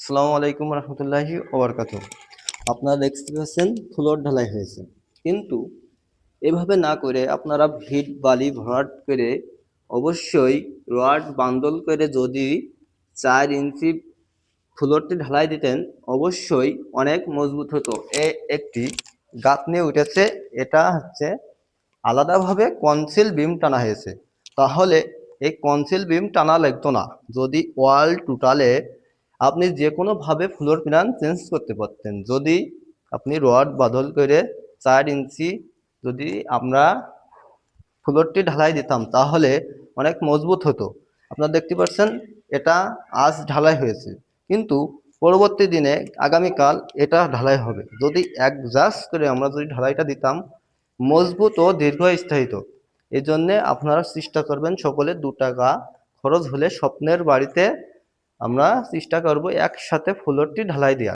আসসালামু আলাইকুম রহমতুল্লাহি ওবরকাতুহ। আপনারা দেখতে পাচ্ছেন ফ্লোর ঢালাই হয়েছে, কিন্তু এভাবে না করে আপনারা ভিট বালি ভরাট করে অবশ্যই রড বান্ডল করে যদি 4 ইঞ্চি ফ্লোরটি ঢালাই দিতেন অবশ্যই অনেক মজবুত হতো। একটি গাঁথনি উঠেছে, এটা হচ্ছে আলাদাভাবে কনসিল বিম টানা হয়েছে, তাহলে এই কনসিল বিম টানা লাগতো না। যদি ওয়াল টোটালে আপনি যে কোনোভাবে ফ্লোর প্ল্যান চেঞ্জ করতে পারতেন। যদি আপনি রড বদল করে 4 ইঞ্চি যদি আমরা ফ্লোরটি ঢালাই দিতাম তাহলে অনেক মজবুত হতো। আপনারা দেখতে পাচ্ছেন এটা আজ ঢালাই হয়েছে, কিন্তু পরবর্তী দিনে আগামীকাল এটা ঢালাই হবে। যদি অ্যাডজাস্ট করে আমরা যদি ঢালাইটা দিতাম মজবুত ও দীর্ঘস্থায়ী হতো। এই জন্যে আপনারা চেষ্টা করবেন সকলে 2 টাকা খরচ হলে স্বপ্নের বাড়িতে আমরা চেষ্টা করব একসাথে ফ্লোরটি ঢালাই দেওয়ার।